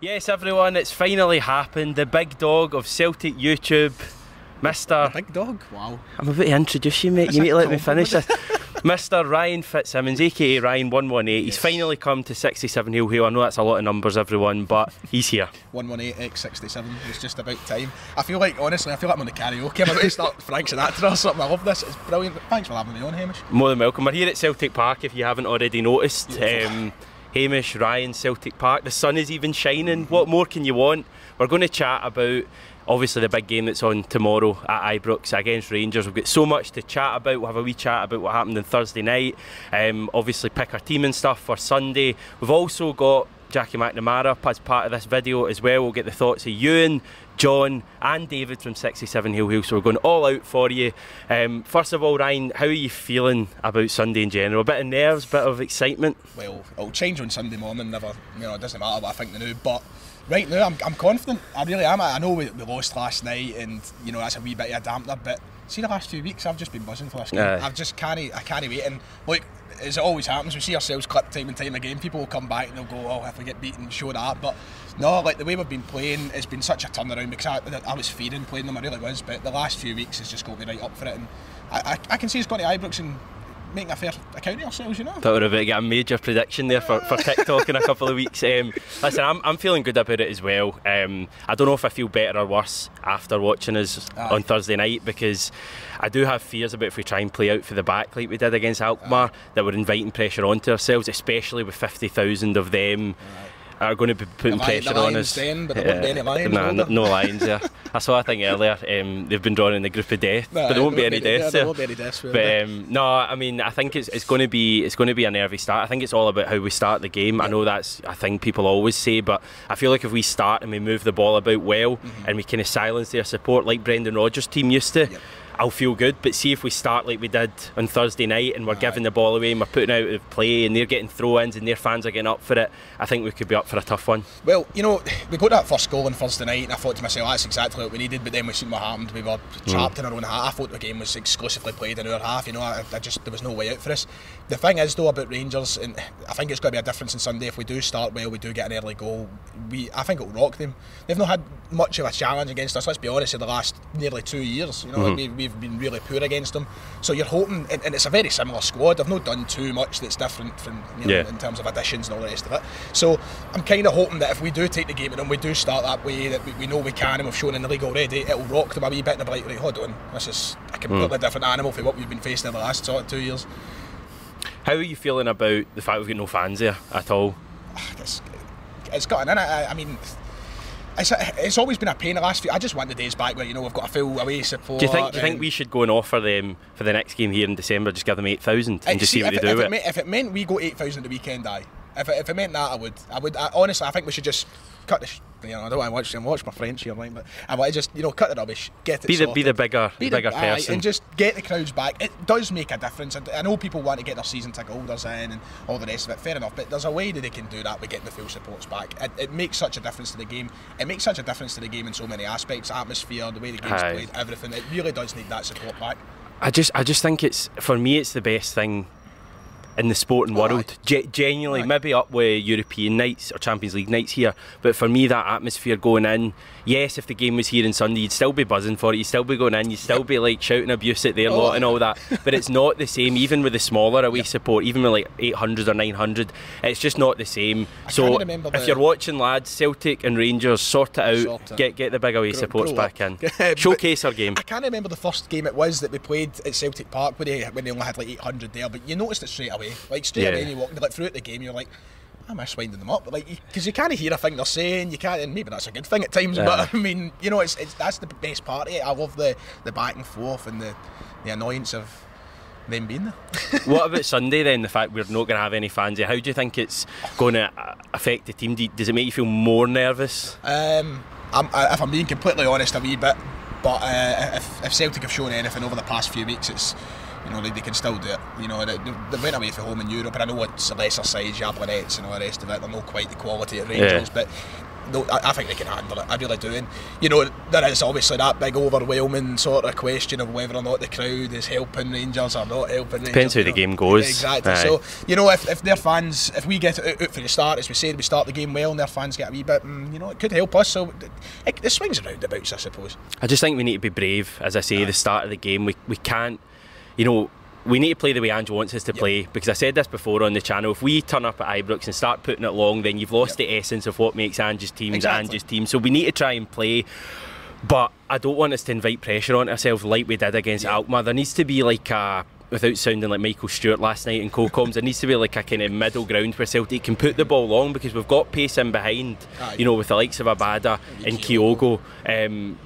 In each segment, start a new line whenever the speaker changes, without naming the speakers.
Yes, everyone, it's finally happened. The big dog of Celtic YouTube, Mr.
The big dog? Wow.
I'm about to introduce you, mate. You need to let me finish this. Mr. Ryan Fitzsimmons, aka Ryan118. He's finally come to 67 Hill Hill. I know that's a lot of numbers, everyone, but he's here.
118x67. It's just about time. I feel like, honestly, I'm on the karaoke. I'm about to start Frank Sinatra or something. I love this. It's brilliant. Thanks for having me on, Hamish.
More than welcome. We're here at Celtic Park, if you haven't already noticed. Hamish, Ryan, Celtic Park. The sun is even shining. What more can you want? We're going to chat about, obviously, the big game that's on tomorrow at Ibrox against Rangers. We've got so much to chat about. We'll have a wee chat about what happened on Thursday night. Obviously pick our team and stuff for Sunday. We've also got Jackie McNamara as part of this video as well. We'll get the thoughts of Ewan, John and David from 67 Hill Hill, so we're going all out for you. First of all, Ryan, how are you feeling about Sunday in general? A bit of nerves, bit of excitement?
Well, it'll change on Sunday morning, never, it doesn't matter what I think now, but right now I'm confident, I really am. I know we lost last night and that's a wee bit of a dampener, but see the last few weeks I've just been buzzing for this game. I can't wait, and look, as it always happens, we see ourselves clipped time and time again. People will come back and they'll go, oh, if we get beaten, show that. But no, like the way we've been playing, it's been such a turnaround, because I was fearing playing them, I really was, but the last few weeks has just got me right up for it, and I can see us going to Ibrox and making a fair account of ourselves, Thought we were about to get a major prediction there for TikTok in a couple of weeks. Listen, I'm feeling good about it as well. I don't know if I feel better or worse after watching us on Thursday night, because I do have fears about if we try and play out for the back like we did against Alkmaar, that we're inviting pressure onto ourselves, especially with 50,000 of them. Are going to be putting pressure on us. But there won't be any lions.
No lions there. I saw a thing earlier. They've been drawn in the group of death, but there won't be any deaths there.
There won't be any deaths.
But no, I mean, I think it's going to be a nervy start. I think it's all about how we start the game. I know that's a thing people always say, but I feel like if we start and we move the ball about well, and we kind of silence their support like Brendan Rodgers' team used to. I'll feel good, but see if we start like we did on Thursday night and we're giving the ball away and we're putting out of play and they're getting throw-ins and their fans are getting up for it, I think we could be up for a tough one.
Well, we got that first goal on Thursday night and I thought to myself, that's exactly what we needed, but then we seen what happened. We were trapped in our own half. I thought the game was exclusively played in our half, there was no way out for us. The thing is though about Rangers, and I think it's going to be a difference on Sunday, if we do start well, we do get an early goal, I think it'll rock them. They've not had much of a challenge against us, let's be honest, in the last nearly 2 years. We've been really poor against them, so you're hoping, and it's a very similar squad. I've not done too much that's different from in terms of additions and all the rest of it, so I'm kind of hoping that if we do take the game and we do start that way, that we know we can, and we've shown in the league already, it'll rock them a wee bit, and they'll be like, right, hold on, this is a completely different animal from what we've been facing in the last 2 years.
How are you feeling about the fact we've got no fans there at all?
It's gotten in it. I mean, it's always been a pain the last few. I just want the days back where we've got a full away support.
Do you think we should go and offer them for the next game here in December, just give them 8,000 and just see what they do with it?
If it meant we go 8,000 the weekend, if it meant that, I would. Honestly, I think we should just cut the. I don't want to watch my French here, but I want to just cut the rubbish, get it sorted.
Be the bigger person,
and just get the crowds back. It does make a difference. I know people want to get their season ticket holders in and all the rest of it. Fair enough, but there's a way that they can do that with getting the full supports back. It makes such a difference to the game. It makes such a difference to the game in so many aspects: atmosphere, the way the game's played, everything. It really does need that support back.
I just think for me it's the best thing in the sporting world, genuinely, maybe up with European nights or Champions League nights here, but for me that atmosphere going in, yes, if the game was here on Sunday you'd still be buzzing for it, you'd still be going in, you'd still be like shouting abuse at their lot and all that, but it's not the same, even with the smaller away support, even with like 800 or 900, it's just not the same. So if you're watching, lads, Celtic and Rangers, sort it out, get the big away supports back in, showcase our game.
I can't remember the first game it was that we played at Celtic Park when they only had like 800 there, but you noticed it straight away. Like straight away, you walk throughout the game, you're like, I miss winding them up, because you can't hear a thing they're saying, you can't, and maybe that's a good thing at times. But I mean, that's the best part of it. I love the back and forth and the annoyance of them being there.
What about Sunday then? The fact we're not going to have any fans here, how do you think it's going to affect the team? Does it make you feel more nervous?
If I'm being completely honest, a wee bit. But if Celtic have shown anything over the past few weeks, it's You know, they can still do it. You know, they went away from home in Europe, and I know it's a lesser size, Jablonets and all the rest of it. They're not quite the quality of Rangers, but no, I think they can handle it. I really do. And you know, there is obviously that big overwhelming sort of question of whether or not the crowd is helping Rangers or not helping Rangers.
Depends how the game goes.
Exactly. Aye. So you know, if their fans, if we get it out for the start, as we said, we start the game well, and their fans get a wee bit, you know, it could help us. So it swings and roundabouts, I suppose. I
just think we need to be brave. As I say, the start of the game, we can't, you know. We need to play the way Ange wants us to play, because I said this before on the channel, if we turn up at Ibrox and start putting it long, then you've lost the essence of what makes Ange's teams Ange's team. So we need to try and play, but I don't want us to invite pressure on ourselves like we did against Alkmaar. There needs to be like a, without sounding like Michael Stewart last night in co-coms, there needs to be like a kind of middle ground where Celtic can put the ball long, because we've got pace in behind, you know, with the likes of Abada and Kyogo.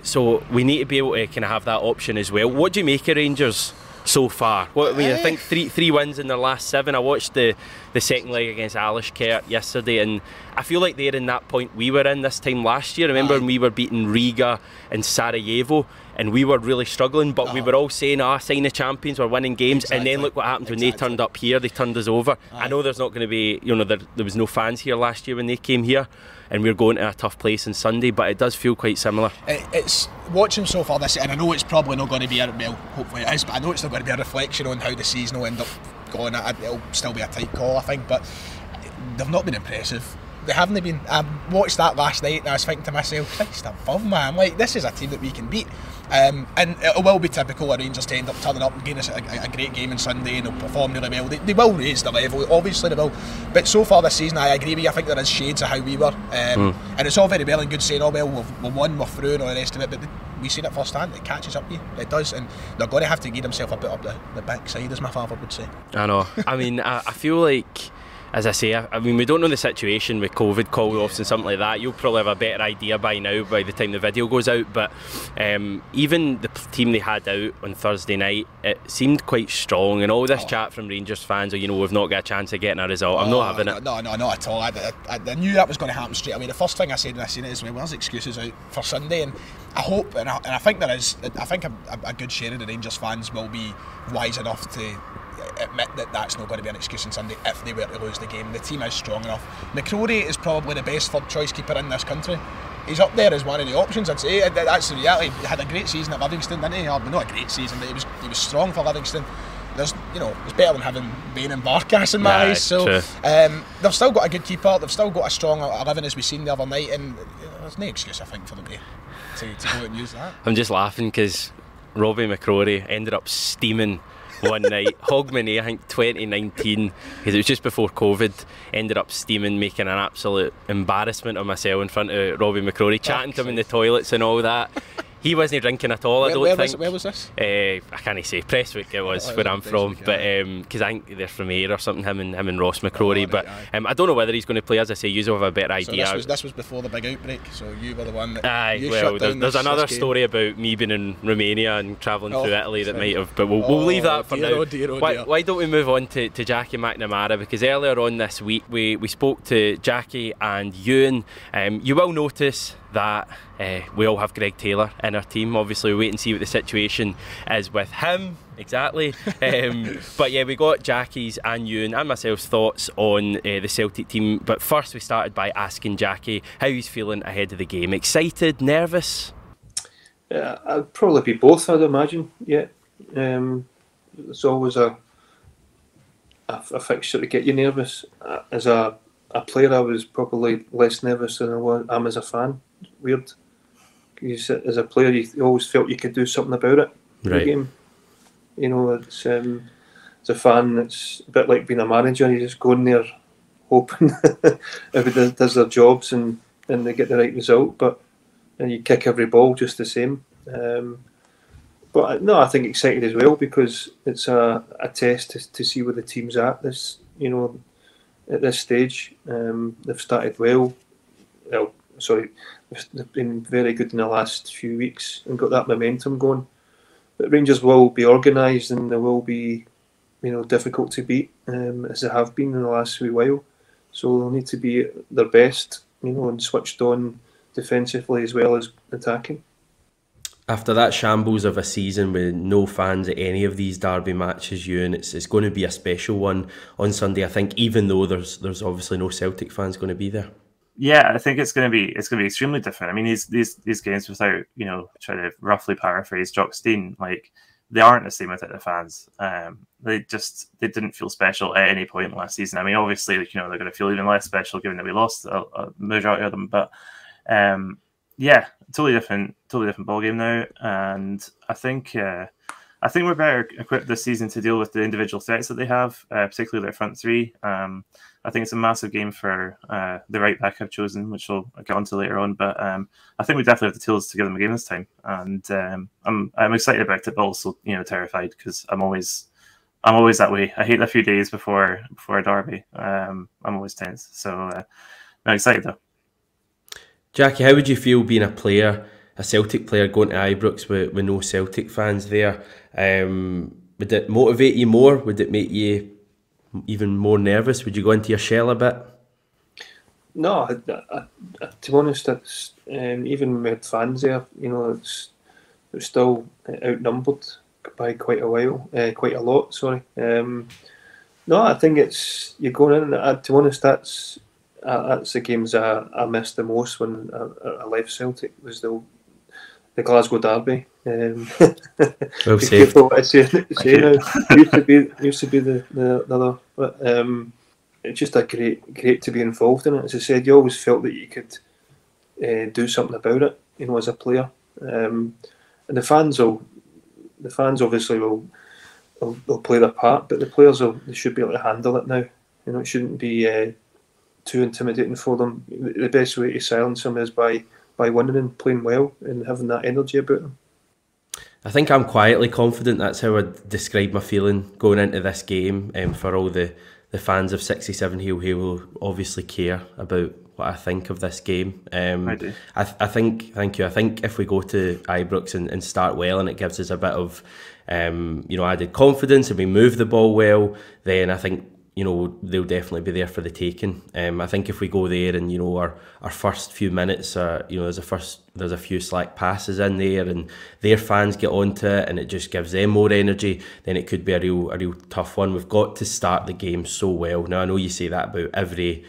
So we need to be able to kind of have that option as well. What do you make of Rangers so far? What, I mean, I think three wins in their last 7. I watched the second leg against Alashkert yesterday, and I feel like they're in that point we were in this time last year. Remember when we were beating Riga and Sarajevo, and we were really struggling, but we were all saying, sign the champions, we're winning games, and then look what happened when they turned up here, they turned us over. I know there's not going to be, you know, there was no fans here last year when they came here, and we're going to a tough place on Sunday, but it does feel quite similar.
It's watching so far this, and I know it's probably not going to be well, hopefully it is, but I know it's not going to be a reflection on how the season will end up going. It'll still be a tight call, I think, but they've not been impressive. They haven't been. I watched that last night and I was thinking to myself, Christ above, man, like, this is a team that we can beat. And it will be typical of Rangers to end up turning up and giving us a great game on Sunday, and they'll perform really well. They will raise the level, obviously they will. But so far this season, I agree with you, I think there is shades of how we were. And it's all very well and good saying, oh well, we've won, we're through and all the rest of it, but we've seen it firsthand, it catches up to you, it does, and they're going to have to give themselves a bit up the backside, as my father would say.
I know. I mean, I feel like, as I say, I mean, we don't know the situation with COVID call-offs and something like that. You'll probably have a better idea by now, by the time the video goes out, but even the team they had out on Thursday night, it seemed quite strong, and all this chat from Rangers fans, you know, we've not got a chance of getting a result. I'm not having it.
No, not at all. I knew that was going to happen straight away. The first thing I said when I seen it is, well, there's excuses out for Sunday, and I hope, and I think there is, I think a good share of the Rangers fans will be wise enough to admit that that's not going to be an excuse on Sunday if they were to lose the game. The team is strong enough. McCrory is probably the best third choice keeper in this country. He's up there as one of the options, I'd say. That's the reality. He had a great season at Livingston, didn't he? Or, not a great season, but he was strong for Livingston. There's, you know, it's better than having Bain and Barkas in my eyes. So they've still got a good keeper. They've still got a strong 11, as we seen the other night, and there's no excuse, I think, for them to go out and use that.
I'm just laughing because Robbie McCrory ended up steaming one night. Hogmanay, I think 2019, because it was just before COVID, ended up steaming, making an absolute embarrassment of myself in front of Robbie McCrory, chatting to him in the toilets and all that. He wasn't drinking at all, I don't think.
Where was this?
I can't say. Prestwick it was, where I'm from, but because I think they're from Ayr or something, him and Ross McCrory. But I don't know whether he's going to play. As I say, you have a better idea.
So this was before the big outbreak, so you were the one that
there's another story about me being in Romania and travelling through Italy that might have, but we'll leave that for now. Why don't we move on to Jackie McNamara, because earlier on this week we spoke to Jackie and Ewan. You will notice that we all have Greg Taylor in our team. Obviously we wait and see what the situation is with him exactly. But yeah, we got Jackie's and Ewan and myself's thoughts on the Celtic team, but first we started by asking Jackie how he's feeling ahead of the game. Excited, nervous?
Yeah, I'd probably be both, I'd imagine. Yeah, it's always a fixture to get you nervous. As a player, I was probably less nervous than I am as a fan. Weird. As a player, you always felt you could do something about it.
Right.
The game. You know, it's as a fan, it's a bit like being a manager. You just go in there hoping everybody does their jobs and they get the right result, but and you kick every ball just the same. But no, I think excited as well, because it's a test to see where the team's at this, you know, at this stage. They've started well. They've been very good in the last few weeks and got that momentum going. But Rangers will be organised and they will be, you know, difficult to beat, as they have been in the last wee while. So they'll need to be at their best, you know, and switched on defensively as well as attacking.
After that shambles of a season with no fans at any of these derby matches, Ewan, it's going to be a special one on Sunday. I think, even though there's obviously no Celtic fans going to be there.
Yeah, I think it's going to be extremely different. I mean, these games, without trying to roughly paraphrase Jock Stein, like, they aren't the same without the fans. They didn't feel special at any point last season. I mean, obviously, they're going to feel even less special given that we lost a majority of them. But yeah, totally different ball game now, and I think we're better equipped this season to deal with the individual threats that they have, particularly their front three. I think it's a massive game for the right back I've chosen, which we'll get onto later on. But I think we definitely have the tools to give them a game this time, and I'm excited about it, but also terrified, because I'm always that way. I hate a few days before a derby. I'm always tense, so I'm excited though.
Jackie, how would you feel being a Celtic player, going to Ibrox with no Celtic fans there? Would it motivate you more? Would it make you even more nervous? Would you go into your shell a bit?
No, to be honest, it's even with fans there, they're still outnumbered by quite a lot. Sorry. No, I think you're going in. To be honest, that's the games I missed the most when I left Celtic, was the Glasgow derby.
Well said.
Used to be the other, but it's just a great to be involved in it. As I said, you always felt that you could do something about it, as a player. And the fans obviously will play their part, but the players they should be able to handle it now. It shouldn't be too intimidating for them. The best way to silence them is by winning and playing well and having that energy about them.
I think I'm quietly confident. That's how I'd describe my feeling going into this game. For all the fans of 67 who will obviously care about what I think of this game. I do. I think, thank you. I think if we go to Ibrox and start well, and it gives us a bit of added confidence, and we move the ball well, then I think they'll definitely be there for the taking. I think if we go there and our first few minutes, there's a few slack passes in there, and their fans get onto it, and it just gives them more energy, then it could be a real tough one. We've got to start the game so well. Now, I know you say that about every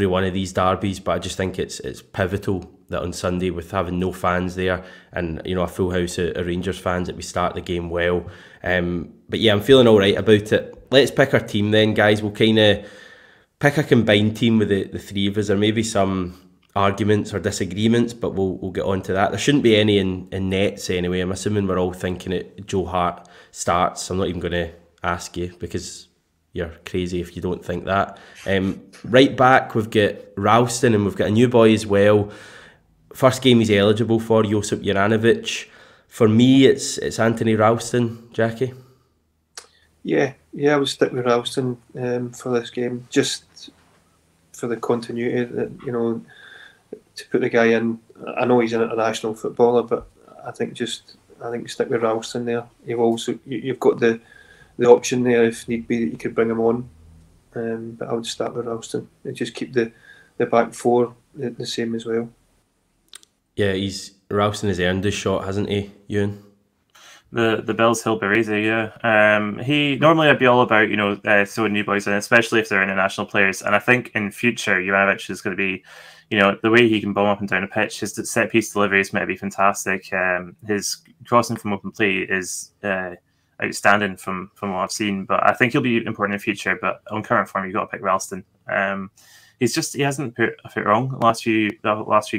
one of these derbies, but I just think it's pivotal that on Sunday, with having no fans there and a full house of Rangers fans, that we start the game well. But yeah, I'm feeling all right about it. Let's pick our team then, guys. We'll kind of pick a combined team with the three of us. There may be some arguments or disagreements, but we'll get on to that. There shouldn't be any in nets anyway. I'm assuming we're all thinking it Joe Hart starts. I'm not even going to ask you, because you're crazy if you don't think that. Right back, we've got Ralston, and we've got a new boy as well. First game he's eligible for, Josip Juranovic. For me, it's Anthony Ralston. Jackie? Yeah,
I would stick with Ralston for this game, just for the continuity. To put the guy in. I know he's an international footballer, but I think stick with Ralston there. You've got the option there, if need be, that you could bring him on. But I would start with Ralston and just keep the back four the same as well. Yeah,
Ralston has earned his shot, hasn't he, Ewan?
The Bills Hill Bereza, yeah. He normally I'd be all about throwing new boys in, especially if they're international players. And I think in future, Juranovic is going to be, the way he can bomb up and down a pitch, his set piece delivery is going to be fantastic. His crossing from open play is outstanding from what I've seen. But I think he'll be important in the future. But on current form, you've got to pick Ralston. He hasn't put a foot wrong the last few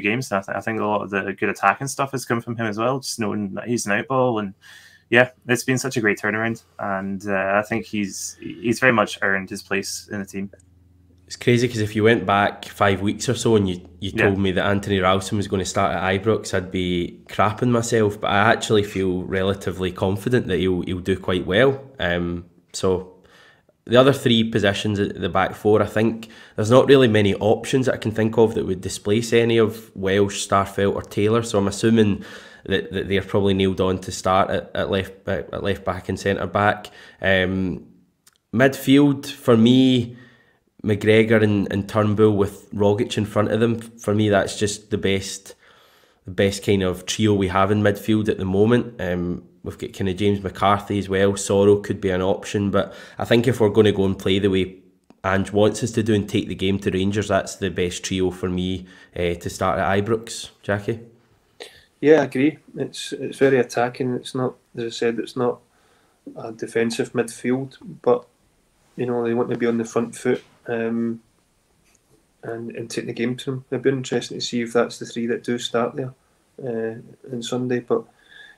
games. And I think a lot of the good attacking stuff has come from him as well, just knowing that he's an outball. And yeah, it's been such a great turnaround, and I think he's very much earned his place in the team.
It's crazy, because if you went back 5 weeks or so and you told me that Anthony Ralston was going to start at Ibrox, I'd be crapping myself. But I actually feel relatively confident that he'll do quite well. So the other three positions at the back four, I think there's not really many options that I can think of that would displace any of Welsh, Starfelt or Taylor. So I'm assuming that they're probably nailed on to start at left back and centre back. Midfield, for me, McGregor and Turnbull with Rogic in front of them. For me, that's just the best the best kind of trio we have in midfield at the moment. We've got kind of James McCarthy as well. Sorrow could be an option, but I think if we're going to go and play the way Ange wants us to do and take the game to Rangers, that's the best trio for me to start at Ibrox. Jackie?
Yeah, I agree. It's very attacking. It's not, as I said, it's not a defensive midfield, but they want to be on the front foot and take the game to them. It'd be interesting to see if that's the three that do start there on Sunday. But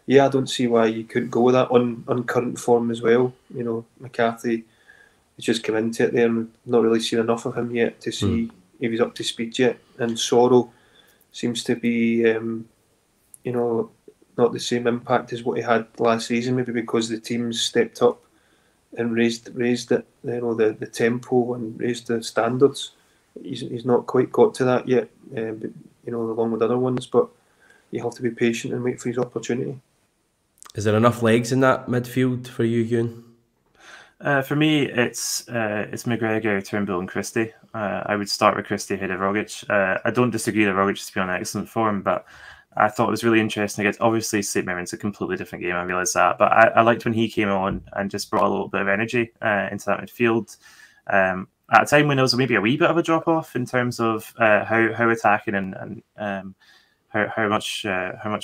yeah, I don't see why you couldn't go with that on current form as well. McCarthy has just come into it there, and we've not really seen enough of him yet to see if he's up to speed yet. And Sorrow seems to be, not the same impact as what he had last season. Maybe because the teams stepped up and raised it, the tempo and raised the standards. He's not quite got to that yet, but along with other ones. But you have to be patient and wait for his opportunity.
Is there enough legs in that midfield for you, Ewan?
For me, it's McGregor, Turnbull and Christie. I would start with Christie ahead of Rogic. I don't disagree that Rogic has been on excellent form, but I thought it was really interesting. Obviously, St Mirren's a completely different game, I realise that, but I liked when he came on and just brought a little bit of energy into that midfield. At a time when there was maybe a wee bit of a drop-off in terms of how attacking and how much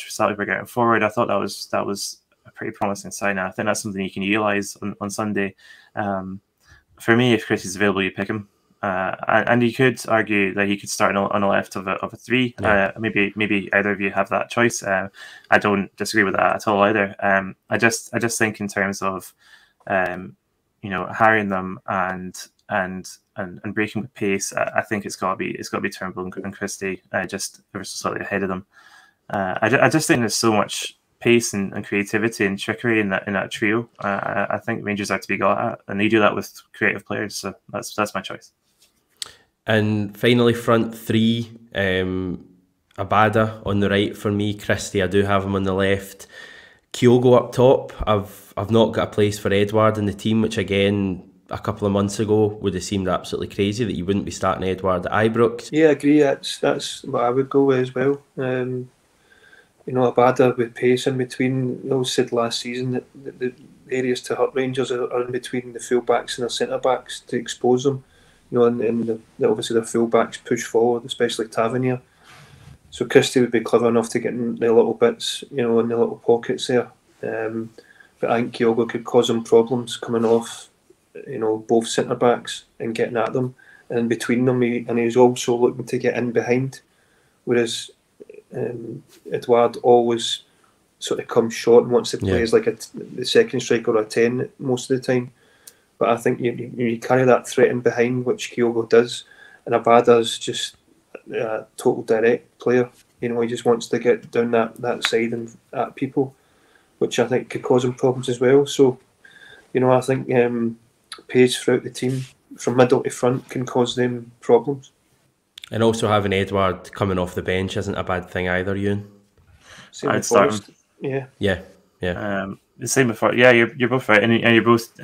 Celtic were getting forward, I thought that was a pretty promising sign. And I think that's something you can utilise on Sunday. For me, if Chris is available, you pick him. And you could argue that he could start on the left of a three. Yeah. Maybe either of you have that choice. I don't disagree with that at all either. I just think in terms of harrying them and breaking with pace, I think it's got to be Turnbull and Christie just ever so slightly ahead of them. I just think there's so much pace and creativity and trickery in that trio. I think Rangers are to be got at, and they do that with creative players. So that's my choice.
And finally, front three, Abada on the right for me, Christie, I do have him on the left, Kyogo up top. I've not got a place for Edouard in the team, which again, a couple of months ago would have seemed absolutely crazy that you wouldn't be starting Edouard at Ibrox.
Yeah, I agree. That's what I would go with as well. Abada with pace in between. We all said last season that the areas to hurt Rangers are in between the full-backs and the centre-backs to expose them. And obviously the full-backs push forward, especially Tavernier. So Christie would be clever enough to get in the little bits, in the little pockets there. But I think Kyogo could cause them problems coming off, both centre-backs and getting at them. And between them, he's also looking to get in behind. Whereas Edouard always sort of comes short and wants to play as like the second striker or a 10 most of the time. But I think you carry that threat in behind, which Kyogo does, and Abada's just a total direct player. He just wants to get down that side and at people, which I think could cause him problems as well. So, I think pace throughout the team from middle to front can cause them problems.
And also having Edouard coming off the bench isn't a bad thing either, Ewan.
I'd start him.
Yeah.
The same before. Yeah, you're both right, and you're both.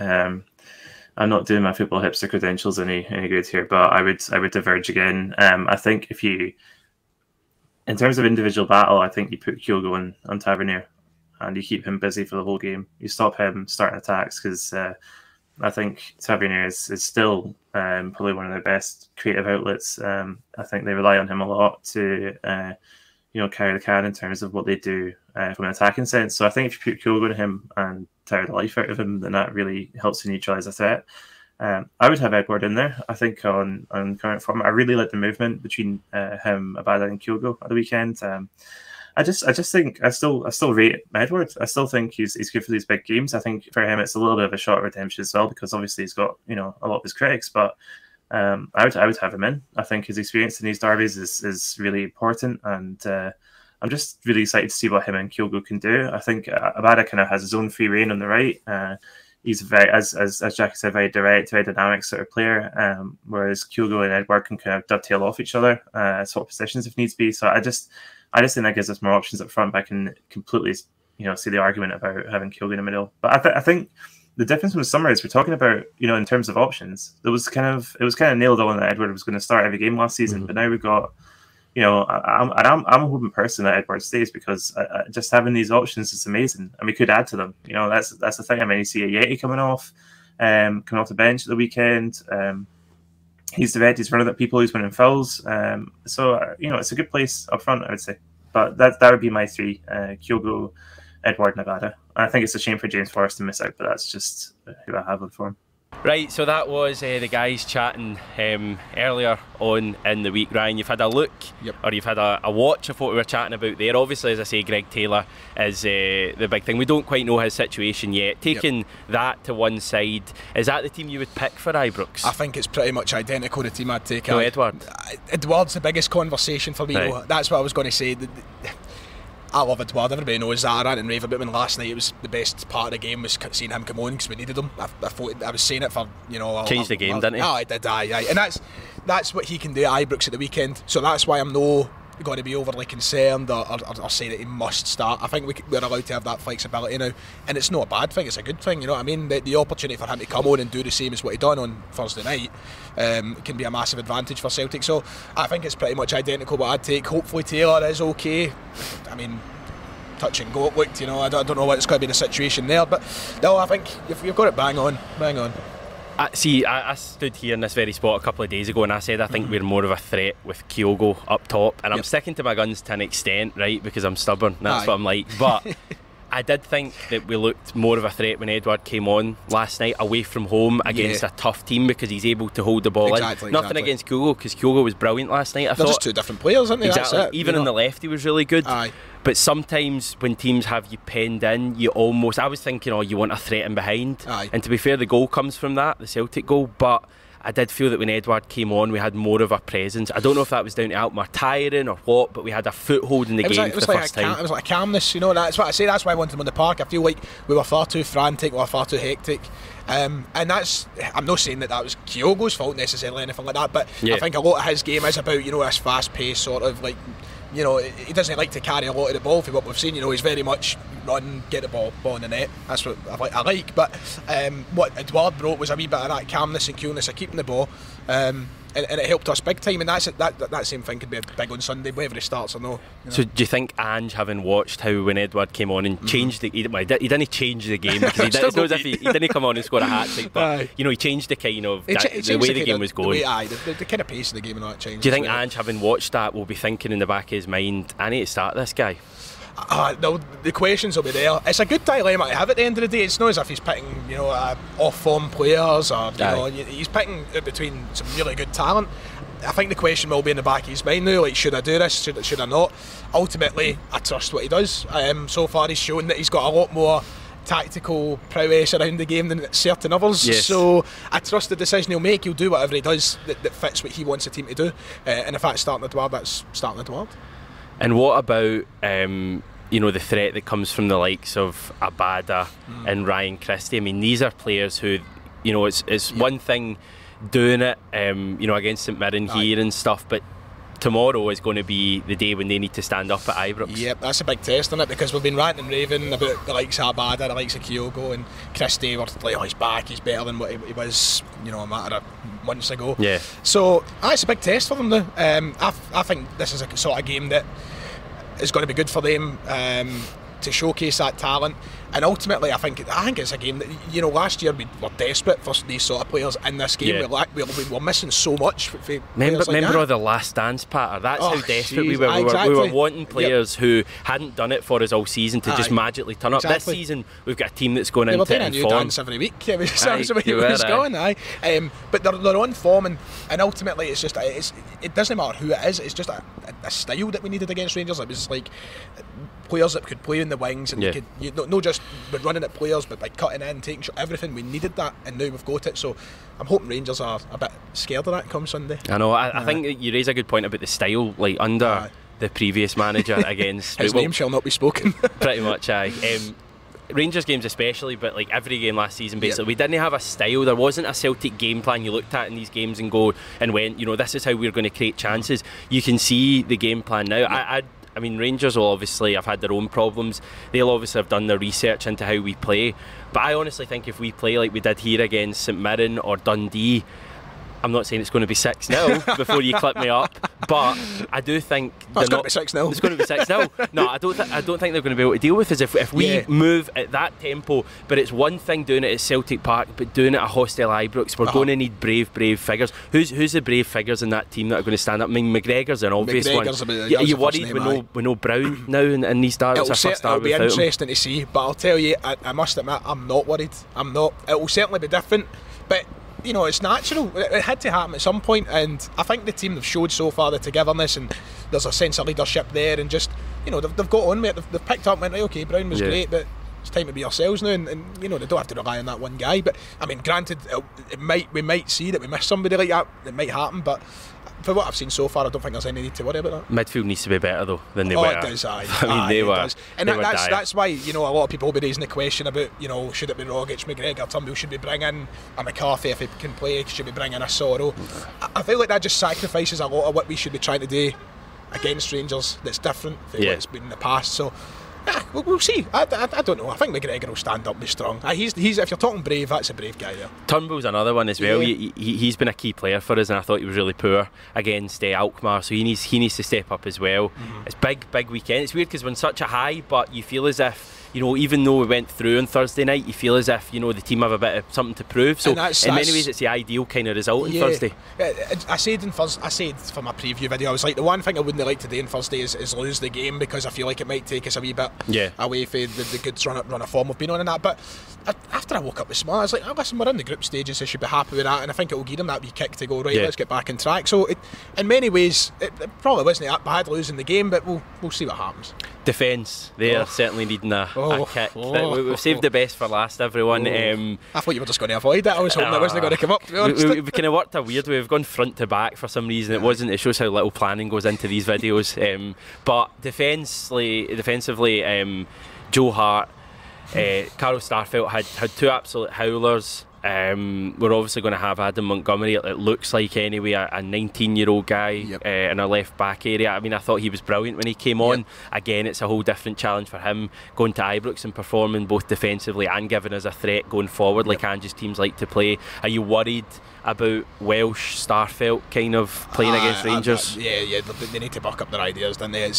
I'm not doing my football hipster credentials any good here, but I would diverge again. I think if you, in terms of individual battle, I think you put Kyogo on Tavernier, and you keep him busy for the whole game. You stop him starting attacks because I think Tavernier is still probably one of their best creative outlets. I think they rely on him a lot to carry the can in terms of what they do from an attacking sense. So I think if you put Kyogo on him and tire the life out of him, then that really helps to neutralise the threat. I would have Edouard in there. I think on current form, I really like the movement between him, Abada, and Kyogo at the weekend. I just think I still rate Edouard. I still think he's good for these big games. I think for him it's a little bit of a short redemption as well, because obviously he's got a lot of his critics, but I would have him in. I think his experience in these derbies is really important, and I'm just really excited to see what him and Kyogo can do. I think Abada kind of has his own free reign on the right. He's very, as Jackie said, very direct, very dynamic sort of player. Whereas Kyogo and Edouard can kind of dovetail off each other, swap positions if needs be. So I just think that gives us more options up front. But I can completely, see the argument about having Kyogo in the middle. But I think the difference from the summer is we're talking about, in terms of options. It was kind of nailed on that Edouard was going to start every game last season. Mm-hmm. But now we've got you know, I'm a hoping person that Edward stays, because just having these options is amazing, and we could add to them. You know, that's the thing. I mean, you see a Yeti coming off the bench at the weekend. He's the vet. He's running at people. He's winning fouls. So you know, it's a good place up front, I would say. But that would be my three: Kyogo, Edward, Nevada. And I think it's a shame for James Forrest to miss out, but that's just who I have for him.
Right, so that was the guys chatting earlier on in the week. Ryan, you've had a look, or you've had a watch of what we were chatting about there. Obviously, as I say, Greg Taylor is the big thing. We don't quite know his situation yet. Taking that to one side, is that the team you would pick for Ibrox?
I think it's pretty much identical, the team I'd take.
No, Edward.
Edward's the biggest conversation for me.
Right.
That's what I was going to say. I love Edward, everybody knows that. I rant and rave about him. Last night, it was the best part of the game was seeing him come on, because we needed him. I was saying it for, you know,
changed the game, didn't he?
Oh, I did, aye. And that's what he can do at Ibrox at the weekend. So that's why I'm no going to be overly concerned or say that he must start. I think we're allowed to have that flexibility now, and it's not a bad thing, it's a good thing, you know what I mean? The opportunity for him to come on and do the same as what he done on Thursday night can be a massive advantage for Celtic. So I think it's pretty much identical what I'd take. Hopefully Taylor is okay. I mean, touch and go it looked, you know, I don't know what's going to be the situation there, but no, I think you've got it bang on. I
stood here in this very spot a couple of days ago and I said I think we're more of a threat with Kyogo up top, and I'm sticking to my guns to an extent, right, because I'm stubborn, that's what I'm like, but I did think that we looked more of a threat when Edward came on last night away from home against a tough team, because he's able to hold the ball in. Nothing against Kyogo, because Kyogo was brilliant last night. They're
just two different players, aren't they?
Exactly.
That's it.
Even on the left he was really good. But sometimes when teams have you penned in, I was thinking, you want a threat in behind. And to be fair, the goal comes from that, the Celtic goal, but I did feel that when Edward came on, we had more of a presence. I don't know if that was down to Alkmaar tiring or what, but we had a foothold in the game for the first time.
It was like a calmness, you know. That's what I say. That's why I wanted him on the park. I feel like we were far too frantic, we were far too hectic. And that's, I'm not saying that was Kyogo's fault necessarily, anything like that, but I think a lot of his game is about, this fast pace sort of, like, he doesn't like to carry a lot of the ball. For what we've seen, he's very much run, get the ball in the net. That's what I like. But what Edward brought was a wee bit of that calmness and coolness of keeping the ball, and it helped us big time. And that same thing could be big on Sunday, whether he starts or no.
So do you think Ange, having watched how when Edward came on and changed he didn't change the game, because it's not as if he didn't come on and score a hat-trick, but he changed the kind of the way the game was going.
The kind of pace of the game and all that changed.
Do you think Ange, having watched that, will be thinking in the back of his mind, I need to start this guy?
No, the questions will be there. It's a good dilemma to have at the end of the day. It's not as if he's picking, off-form players, or he's picking between some really good talent. I think the question will be in the back of his mind now, like, should I do this, should I not? Ultimately, I trust what he does. So far he's shown that he's got a lot more tactical prowess around the game than certain others.
Yes.
So I trust the decision he'll make. He'll do whatever he does that fits what he wants the team to do. And if that's starting Edward, that's starting Edward.
And what about the threat that comes from the likes of Abada and Ryan Christie? I mean, these are players who, it's one thing doing it, against St Mirren here and stuff, but tomorrow is going to be the day when they need to stand up at Ibrox.
Yep, that's a big test on it, because we've been ranting and raving about the likes of Abada, the likes of Kyogo, and Christie. We're like, he's back, he's better than what he was, a matter of months ago.
Yeah.
So that's a big test for them now. I think this is a sort of game that is going to be good for them to showcase that talent. And ultimately, I think it's a game that, last year we were desperate for these sort of players in this game. We were missing so much.
Remember all the last dance pattern? That's how desperate we were.
Exactly.
We were wanting players who hadn't done it for us all season to just magically turn up. This season, we've got a team that's going into
a new dance every week. That's the way it was going. But they're on form, and ultimately, it's just it doesn't matter who it is. It's just a style that we needed against Rangers. It was like players that could play in the wings, and not just running at players, but by cutting in, taking everything. We needed that, and now we've got it. So I'm hoping Rangers are a bit scared of that come Sunday.
I know. I think you raise a good point about the style, like under the previous manager against
his name shall not be spoken.
Pretty much, Rangers games especially, but like every game last season basically, we didn't have a style. There wasn't a Celtic game plan you looked at in these games and went, this is how we're going to create chances. You can see the game plan now. I mean, Rangers will obviously have had their own problems. They'll obviously have done their research into how we play. But I honestly think if we play like we did here against St Mirren or Dundee, I'm not saying it's going to be 6-0 before you clip me up, But I do think
it's going to be 6-0.
It's going to be 6-0. No, I don't think they're going to be able to deal with us if we move at that tempo. But it's one thing doing it at Celtic Park, but doing it at hostile Ibrox, we're going to need brave figures. Who's the brave figures in that team that are going to stand up? I mean, McGregor's an obvious one. Are you worried with no Brown now and he's starting?
It'll be interesting to see, but I'll tell you, I must admit, I'm not worried. I'm not. It will certainly be different, but you know, it's natural. It had to happen at some point, and I think the team have showed so far the togetherness, and there's a sense of leadership there, and just, you know, they've got on with it. They've picked up and went, right, okay, Brown was great, but it's time to be ourselves now, and you know, they don't have to rely on that one guy. But I mean, granted, we might see that we miss somebody like that. It might happen, but for what I've seen so far, I don't think there's any need to worry about that.
Midfield needs to be better though than they were.
It does,
I mean, they were.
And that's why, you know, a lot of people will be raising the question about, you know, should it be Rogic, McGregor, Turnbull, should we bring in a McCarthy if he can play, should we bring in a Sorrow? I feel like that just sacrifices a lot of what we should be trying to do against Rangers that's different from what it's been in the past. So we'll see. I don't know. I think McGregor will stand up and be strong. He's if you're talking brave, that's a brave guy there.
Turnbull's another one as well. He's been a key player for us, and I thought he was really poor against Alkmaar, so he needs to step up as well. It's big weekend. It's weird because we're on such a high, but you feel as if, you know, even though we went through on Thursday night, you feel as if, you know, the team have a bit of something to prove. So in many ways, it's the ideal kind of result on Thursday.
I said for my preview video, I was like, the one thing I wouldn't like to do on Thursday is lose the game, because I feel like it might take us a wee bit away from the good run of form we've been on and that. But after I woke up this morning, I was like, listen, we're in the group stages, I should be happy with that, and I think it will give them that wee kick to go, right, let's get back on track. So in many ways, it probably wasn't that bad losing the game, but we'll see what happens.
Defence, they are certainly needing a kick. We've saved the best for last, everyone. I
thought you were just going to avoid it. I was hoping it wasn't going to come up, to be honest.
We kind of worked a weird way. We've gone front to back for some reason. It shows how little planning goes into these videos. But defensively, Joe Hart, Carl Starfelt had two absolute howlers. We're obviously going to have Adam Montgomery, it looks like anyway, a 19-year-old guy in a left back area. I mean, I thought he was brilliant when he came on. Again, it's a whole different challenge for him going to Ibrox and performing both defensively and giving us a threat going forward like Angie's teams like to play. Are you worried about Welsh Starfelt kind of playing against Rangers?
They need to buck up their ideas, don't they?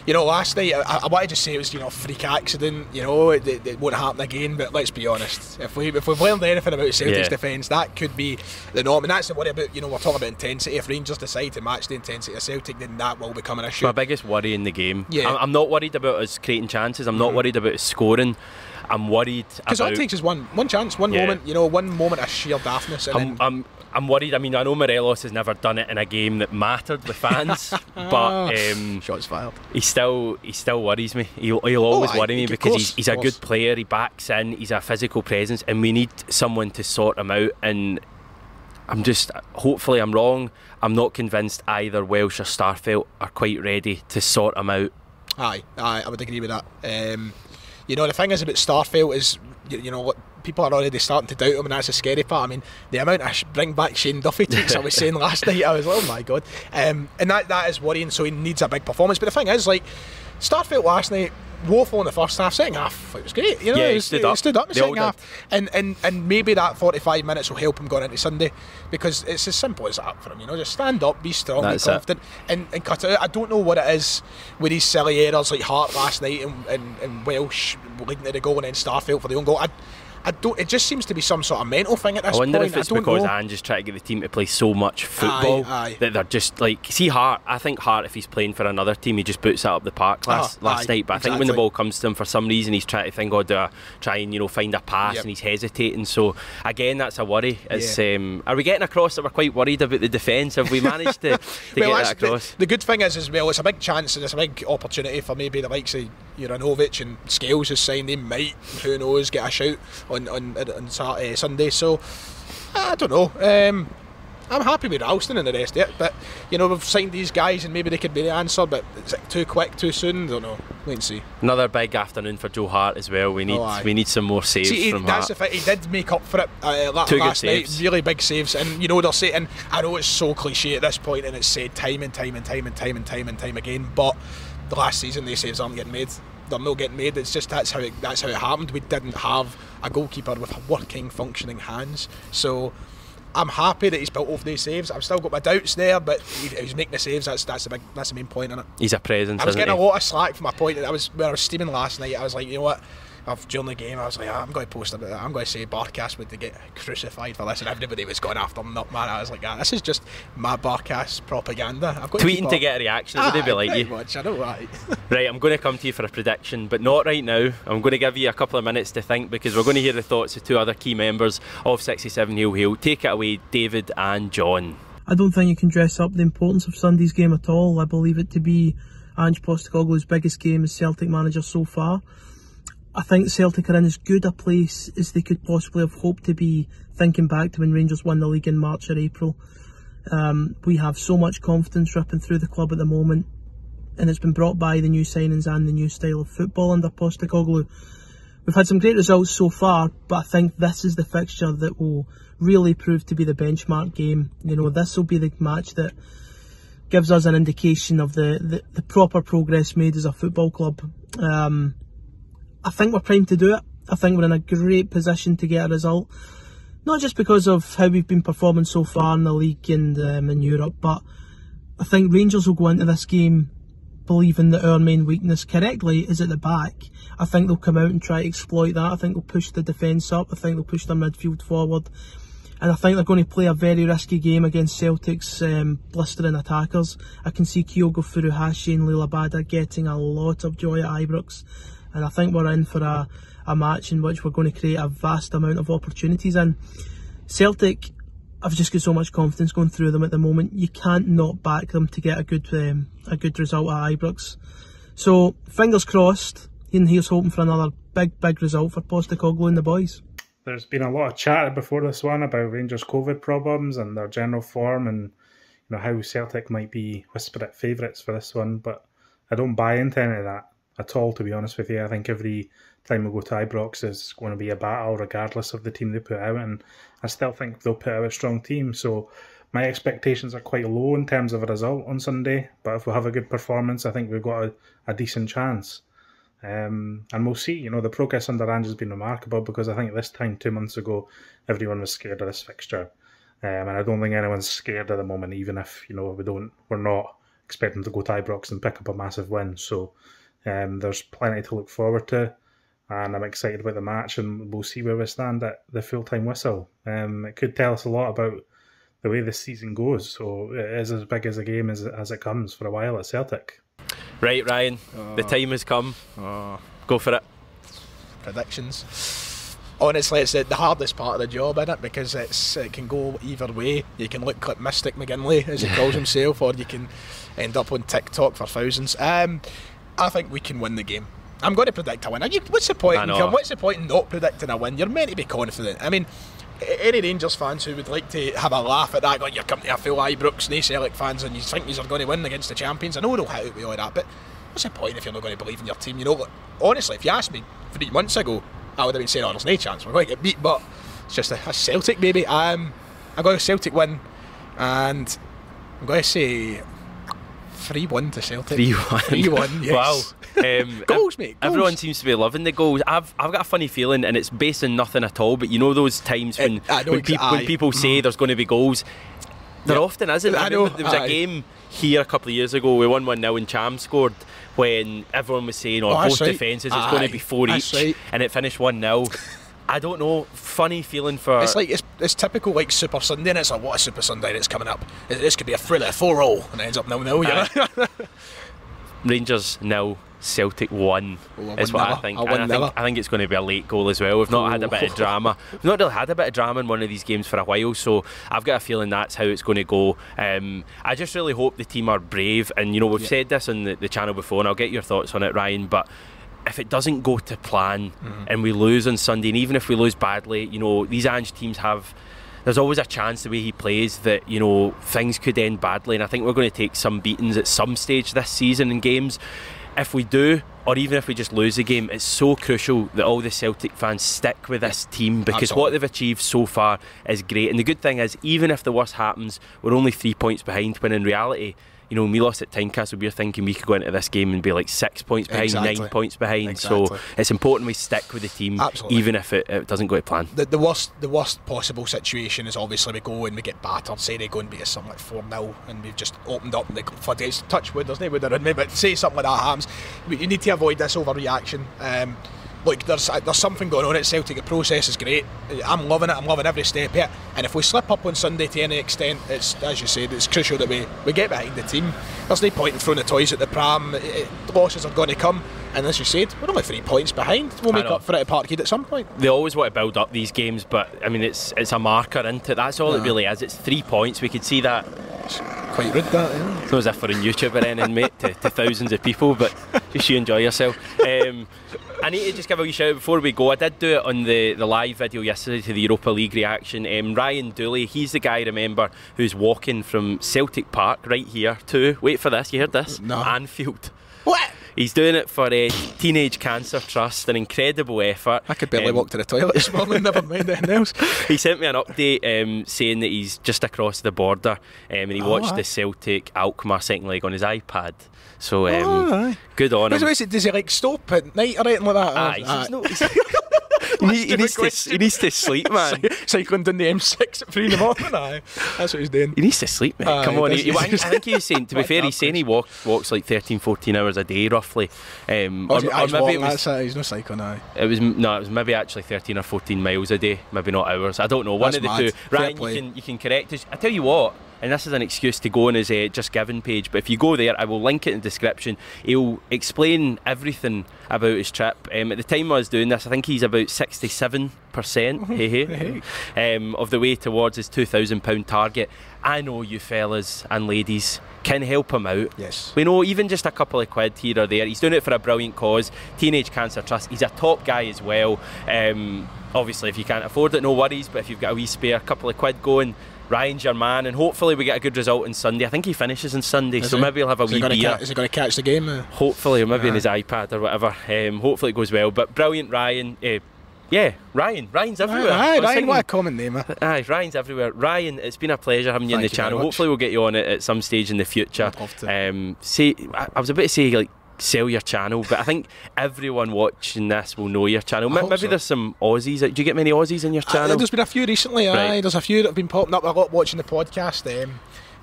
You know, last night I wanted to say it was, you know, a freak accident. You know, it won't happen again. But let's be honest, if we've learned anything about Celtic's defence, that could be the norm. And that's the worry about. You know, we're talking about intensity. If Rangers decide to match the intensity of Celtic, then that will become an issue.
My biggest worry in the game. I'm not worried about us creating chances. I'm not worried about us scoring. I'm worried because all it takes
is one chance, one moment. You know, one moment of sheer daftness. And
I'm worried. I mean, I know Morelos has never done it in a game that mattered with fans, but
shots fired.
He still worries me. He'll always worry me because he's a good player. He backs in. He's a physical presence, and we need someone to sort him out. And hopefully I'm wrong. I'm not convinced either Welsh or Starfelt are quite ready to sort him out.
Aye, I would agree with that. You know, the thing is about Starfelt is, you know, people are already starting to doubt him, and that's a scary part. I mean, the amount of bring back Shane Duffy tweets I was saying last night, I was like, oh my god. And that is worrying, so he needs a big performance. But the thing is, like, Starfelt last night, woeful in the first half. Second half, it was great. You know, he stood up in the second half. And maybe that 45 minutes will help him going into Sunday, because it's as simple as that for him. You know, just stand up, be strong, be confident, and cut it out. I don't know what it is with these silly errors like Hart last night and Welsh leading to the goal and then Starfelt for the own goal. It just seems to be some sort of mental thing at this point.
I wonder if it's because Ange's trying to get the team to play so much football that they're just like, see Hart. I think Hart, if he's playing for another team, he just boots it up the park last night. But I think when the ball comes to him, for some reason he's trying to think, do I try and, you know, find a pass, and he's hesitating. So again, that's a worry. It's, are we getting across that we're quite worried about the defence? Have we managed to get that across?
The good thing is as well, it's a big chance and it's a big opportunity for maybe the likes of Juranovic and Scales has signed. They might, who knows, get a shout on Sunday. So I don't know. I'm happy with Ralston and the rest of it, but you know, we've signed these guys and maybe they could be the answer, but is it too quick, too soon? Don't know. Wait and see.
Another big afternoon for Joe Hart as well. We need some more saves from Hart.
That's the thing. He did make up for it last night. Really big saves, and you know they're saying. I know it's so cliche at this point, and it's said time and time again. But the last season, these saves aren't getting made. They're not getting made. It's just that's how it happened. We didn't have a goalkeeper with working, functioning hands. So I'm happy that he's built off these saves. I've still got my doubts there, but he's making the saves. That's the main point in it.
He's a presence.
I was getting a lot of slack for my point. When I was steaming last night, I was like, you know what? During the game, I was like, I'm going to post about that. I'm going to say Barkas would get crucified for this, and everybody was going after him. Not man. I was like, this is just my Barkas propaganda. I've got
tweeting to get a reaction. Would be like you?
Much, I know that.
Right, I'm going to come to you for a prediction, but not right now. I'm going to give you a couple of minutes to think, because we're going to hear the thoughts of two other key members of 67 Heel Heel. Take it away, David and John.
I don't think you can dress up the importance of Sunday's game at all. I believe it to be Ange Postecoglou's biggest game as Celtic manager so far. I think Celtic are in as good a place as they could possibly have hoped to be, thinking back to when Rangers won the league in March or April. We have so much confidence ripping through the club at the moment, and it's been brought by the new signings and the new style of football under Postecoglou. We've had some great results so far, but I think this is the fixture that will really prove to be the benchmark game. You know, this will be the match that gives us an indication of the proper progress made as a football club. I think we're primed to do it. I think we're in a great position to get a result. Not just because of how we've been performing so far in the league and in Europe, but I think Rangers will go into this game believing that our main weakness, correctly, is at the back. I think they'll come out and try to exploit that. I think they'll push the defence up. I think they'll push their midfield forward. And I think they're going to play a very risky game against Celtic's blistering attackers. I can see Kyogo Furuhashi and Lila Bada getting a lot of joy at Ibrox. And I think we're in for a match in which we're going to create a vast amount of opportunities in. Celtic, I've just got so much confidence going through them at the moment. You can't not back them to get a good result at Ibrox. So, fingers crossed, Ian here's hoping for another big result for Postecoglou and the boys.
There's been a lot of chat before this one about Rangers' COVID problems and their general form, and how Celtic might be whispered favourites for this one, but I don't buy into any of that at all, to be honest with you. I think every time we go to Ibrox is going to be a battle regardless of the team they put out, and I still think they'll put out a strong team. So my expectations are quite low in terms of a result on Sunday, but if we have a good performance, I think we've got a decent chance. And we'll see. The progress under Ange has been remarkable, because I think this time 2 months ago everyone was scared of this fixture, and I don't think anyone's scared at the moment, even if we're not expecting to go to Ibrox and pick up a massive win. So there's plenty to look forward to, and I'm excited about the match, and we'll see where we stand at the full-time whistle. It could tell us a lot about the way this season goes, so it is as big as a game as it comes for a while at Celtic.
Right, Ryan, the time has come. Go for it.
Predictions. Honestly, it's the hardest part of the job, isn't it? Because it can go either way. You can look like Mystic McGinley, as he calls himself, or you can end up on TikTok for thousands. I think we can win the game. I'm going to predict a win. What's the point? What's the point in not predicting a win? You're meant to be confident. I mean, any Rangers fans who would like to have a laugh at that, going, you're coming to a full Ibrox, no Celtic fans, and you think you're going to win against the champions, I know they'll hit out with all that, but what's the point if you're not going to believe in your team? Honestly, if you asked me 3 months ago, I would have been saying, there's no chance we're going to get beat, but it's just a Celtic baby. I'm going to Celtic win, and I'm going to say 3-1 to Celtic. 3-1, yes.
Wow.
Goals, mate. Goals.
Everyone seems to be loving the goals. I've got a funny feeling, and it's based on nothing at all, but those times when people say there's going to be goals, there often isn't. I know. There was a game here a couple of years ago, we won 1-0 and Cham scored, when everyone was saying, both defences, it's going to be 4 each, and it finished 1-0. I don't know, funny feeling for...
It's like, it's typical like Super Sunday, and it's like, what a Super Sunday that's coming up. This could be a thriller, 4-4, and it ends up 0-0,
Rangers 0, Celtic 1 is what I think. And I think it's going to be a late goal as well. We've not had a bit of drama. We've not really had a bit of drama in one of these games for a while, so I've got a feeling that's how it's going to go. I just really hope the team are brave, and we've said this on the channel before, and I'll get your thoughts on it, Ryan, but if it doesn't go to plan and we lose on Sunday, and even if we lose badly, these Ange teams there's always a chance the way he plays that things could end badly, and I think we're going to take some beatings at some stage this season in games. If we do, or even if we just lose the game, it's so crucial that all the Celtic fans stick with this team, because what they've achieved so far is great. And the good thing is, even if the worst happens, we're only 3 points behind, when in reality you know, we lost at Tynecastle, we were thinking we could go into this game and be like 6 points behind, 9 points behind. So it's important we stick with the team, even if it doesn't go to plan.
The worst possible situation is obviously we go and we get battered, say they go and beat us something like 4-0 and we've just opened up the floodgates. Touch wood, there's no wood around me, but say something like that happens. You need to avoid this overreaction. Look, there's something going on at Celtic. The process is great. I'm loving it. I'm loving every step of it. And if we slip up on Sunday to any extent, it's, as you said, it's crucial that we get behind the team. There's no point in throwing the toys at the pram. Losses are going to come. And as you said, we're only 3 points behind. We'll make up for it at Parkhead at some point.
They always want to build up these games, but I mean, it's a marker, isn't it? That's all it really is. It's 3 points. We could see that.
It's quite rude, that. Yeah.
It's not as if we're on YouTube or anything, mate, to thousands of people, but just you enjoy yourself. I need to just give a wee shout out before we go. I did do it on the live video yesterday to the Europa League reaction. Ryan Dooley, he's the guy, remember, who's walking from Celtic Park right here to, wait for this, you heard this?
No.
Anfield.
What?
He's doing it for a Teenage Cancer Trust, an incredible effort.
I could barely walk to the toilet this morning, never mind anything else.
He sent me an update saying that he's just across the border and he watched the Celtic Alkmaar second leg on his iPad. So good on him.
Does he like stop at night or anything like that?
He needs to sleep, man.
Cycling down the M6 at 3 in the morning. That's what he's doing.
He needs to sleep, mate. Come on. I think he was saying, to be fair, he's saying he walks like 13-14 hours a day roughly.
Or maybe it was, he's no cycling.
It was maybe actually 13 or 14 miles a day, maybe not hours. I don't know. One of the two. Ryan, you can correct us. I tell you what. And this is an excuse to go on his Just Given page, but if you go there, I will link it in the description. He'll explain everything about his trip. At the time I was doing this, I think he's about 67% of the way towards his £2,000 target. I know you fellas and ladies can help him out.
Yes.
We know even just a couple of quid here or there. He's doing it for a brilliant cause. Teenage Cancer Trust. He's a top guy as well. Obviously, if you can't afford it, no worries. But if you've got a wee spare couple of quid going, Ryan's your man, and hopefully we get a good result on Sunday. I think he finishes on Sunday, so maybe he'll have a wee beer.
Is he going to catch the game?
Hopefully, or maybe on his iPad or whatever. Hopefully it goes well. But brilliant, Ryan. Ryan's everywhere.
Ryan, what a common name.
Ryan's everywhere. Ryan, it's been a pleasure having you on the channel. Hopefully we'll get you on it at some stage in the future.
I'd love to.
I was about to say, like, sell your channel, but I think everyone watching this will know your channel. Maybe there's some Aussies. Do you get many Aussies in your channel?
There's been a few recently. There's a few that have been popping up a lot watching the podcast.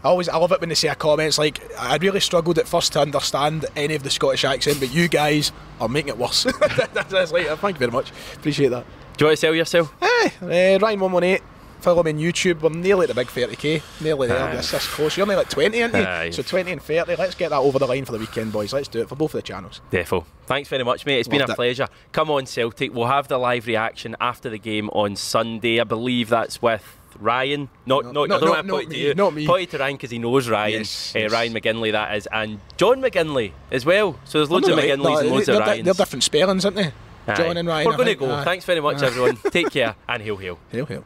I love it when they say a comment. It's like, I really struggled at first to understand any of the Scottish accent, but you guys are making it worse. That's like, thank you very much. Appreciate that.
Do you want to sell yourself?
Ryan118. Follow me on YouTube. We're nearly at the big 30k. Nearly there. This close. You're only like 20, aren't you? So 20 and 30. Let's get that over the line for the weekend, boys. Let's do it for both of the channels.
Defo. Thanks very much, mate. It's been a pleasure. Come on, Celtic. We'll have the live reaction after the game on Sunday. I believe that's with Ryan. Not me. Point to Ryan because he knows Ryan. Yes. Ryan McGinley, that is. And John McGinley as well. So there's loads of McGinleys and loads of Ryans.
They're different spellings, aren't they? John and Ryan.
We're going to go. Thanks very much, everyone. Take care and hail, hail.
Hail, hail.